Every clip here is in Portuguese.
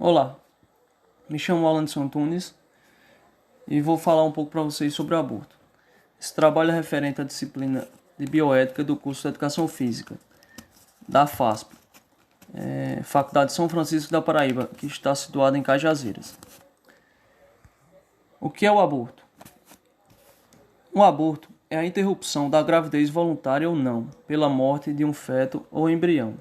Olá, me chamo Alanson Antunes e vou falar um pouco para vocês sobre o aborto. Esse trabalho é referente à disciplina de bioética do curso de Educação Física, da FASP, Faculdade São Francisco da Paraíba, que está situada em Cajazeiras. O que é o aborto? O aborto é a interrupção da gravidez voluntária ou não, pela morte de um feto ou embrião.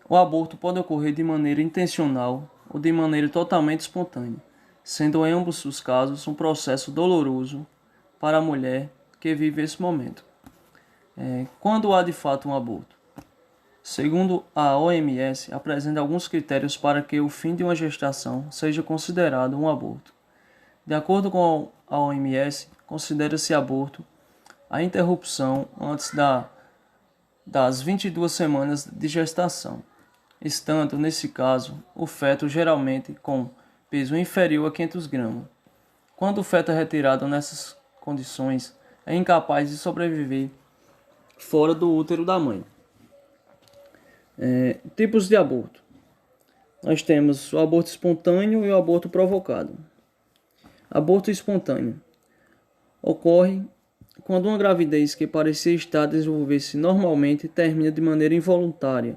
O aborto pode ocorrer de maneira intencional ou de maneira totalmente espontânea, sendo em ambos os casos um processo doloroso para a mulher que vive esse momento. Quando há de fato um aborto? Segundo a OMS, apresenta alguns critérios para que o fim de uma gestação seja considerado um aborto. De acordo com a OMS, considera-se aborto a interrupção antes das 22 semanas de gestação, estando, nesse caso, o feto geralmente com peso inferior a 500 gramas. Quando o feto é retirado nessas condições, é incapaz de sobreviver fora do útero da mãe. Tipos de aborto. Nós temos o aborto espontâneo e o aborto provocado. Aborto espontâneo ocorre quando uma gravidez que parecia estar a desenvolver-se normalmente termina de maneira involuntária,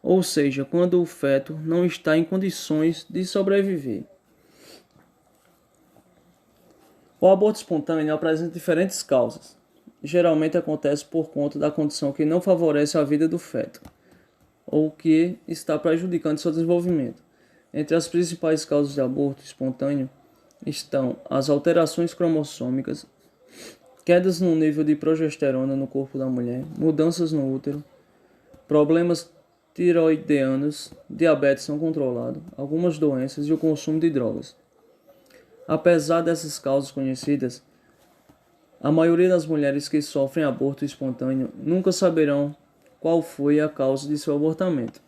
ou seja, quando o feto não está em condições de sobreviver. O aborto espontâneo apresenta diferentes causas. Geralmente acontece por conta da condição que não favorece a vida do feto, ou que está prejudicando seu desenvolvimento. Entre as principais causas de aborto espontâneo estão as alterações cromossômicas, quedas no nível de progesterona no corpo da mulher, mudanças no útero, problemas tiroideanos, diabetes não controlado, algumas doenças e o consumo de drogas. Apesar dessas causas conhecidas, a maioria das mulheres que sofrem aborto espontâneo nunca saberão qual foi a causa de seu abortamento.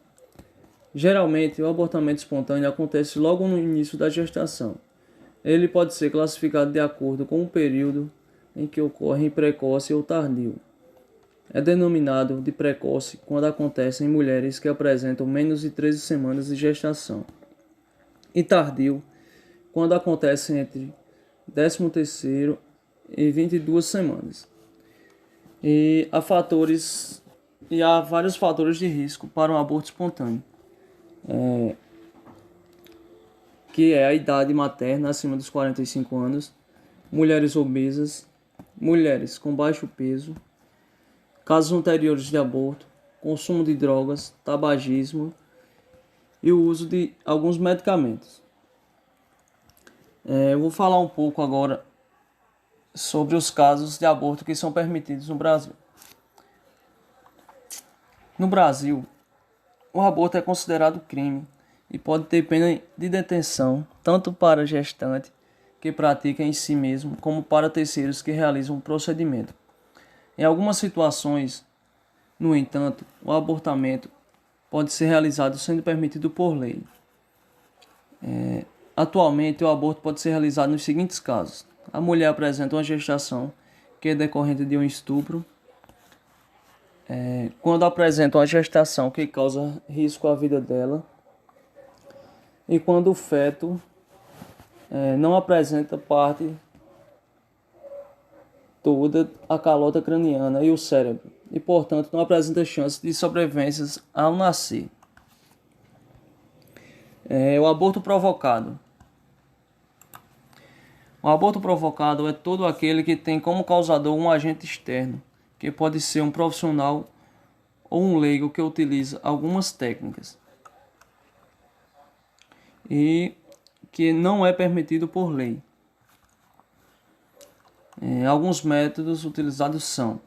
Geralmente, o abortamento espontâneo acontece logo no início da gestação. Ele pode ser classificado de acordo com o período em que ocorre precoce ou tardio. É denominado de precoce quando acontece em mulheres que apresentam menos de 13 semanas de gestação, e tardio quando acontece entre 13º e 22 semanas. Há vários fatores de risco para um aborto espontâneo, que é a idade materna acima dos 45 anos, mulheres obesas, mulheres com baixo peso, casos anteriores de aborto, consumo de drogas, tabagismo e o uso de alguns medicamentos. Eu vou falar um pouco agora sobre os casos de aborto que são permitidos no Brasil. No Brasil, o aborto é considerado crime e pode ter pena de detenção tanto para gestante que pratica em si mesmo, como para terceiros que realizam o procedimento. Em algumas situações, no entanto, o abortamento pode ser realizado sendo permitido por lei. Atualmente, o aborto pode ser realizado nos seguintes casos: a mulher apresenta uma gestação que é decorrente de um estupro, quando apresenta uma gestação que causa risco à vida dela, e quando o feto não apresenta parte toda a calota craniana e o cérebro, e portanto não apresenta chance de sobrevivência ao nascer. O aborto provocado. O aborto provocado é todo aquele que tem como causador um agente externo, que pode ser um profissional ou um leigo que utiliza algumas técnicas e que não é permitido por lei. Alguns métodos utilizados são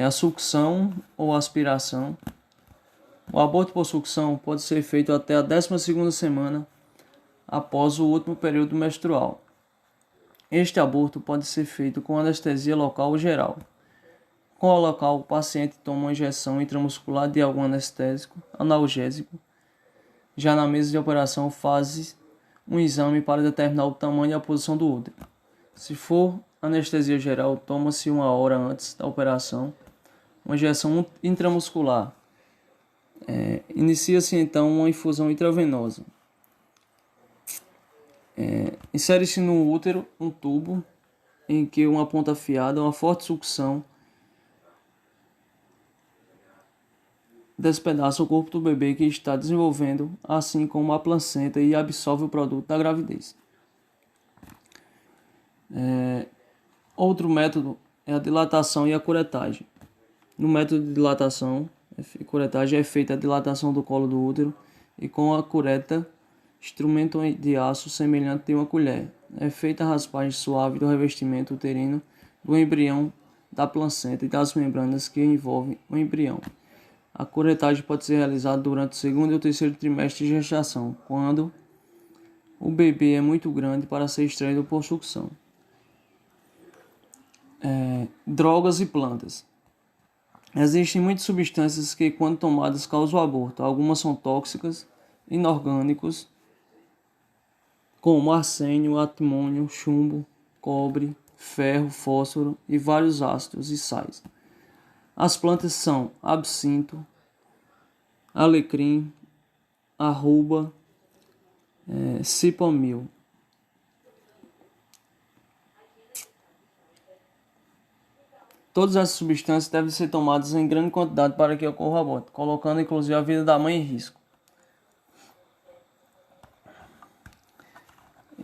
a sucção ou aspiração. O aborto por sucção pode ser feito até a 12ª semana após o último período menstrual. Este aborto pode ser feito com anestesia local ou geral. Com o local, o paciente toma uma injeção intramuscular de algum anestésico analgésico. Já na mesa de operação, faz um exame para determinar o tamanho e a posição do útero. Se for anestesia geral, toma-se 1 hora antes da operação uma injeção intramuscular Inicia-se então uma infusão intravenosa. Insere-se no útero um tubo em que uma ponta afiada, uma forte sucção, despedaça o corpo do bebê que está desenvolvendo, assim como a placenta, e absorve o produto da gravidez. Outro método é a dilatação e a curetagem. No método de dilatação e curetagem é feita a dilatação do colo do útero e com a cureta, instrumento de aço semelhante de uma colher. É feita a raspagem suave do revestimento uterino, do embrião, da placenta e das membranas que envolvem o embrião. A curetagem pode ser realizada durante o segundo e o terceiro trimestre de gestação, quando o bebê é muito grande para ser extraído por sucção. Drogas e plantas. Existem muitas substâncias que, quando tomadas, causam aborto. Algumas são tóxicas, inorgânicos, como arsênio, antimônio, chumbo, cobre, ferro, fósforo e vários ácidos e sais. As plantas são absinto, alecrim, arruba, cipamil. Todas essas substâncias devem ser tomadas em grande quantidade para que ocorra o aborto, colocando inclusive a vida da mãe em risco.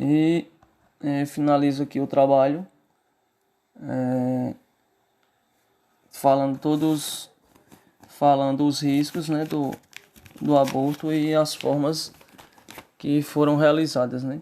E finalizo aqui o trabalho falando os riscos, né, do aborto e as formas que foram realizadas, né?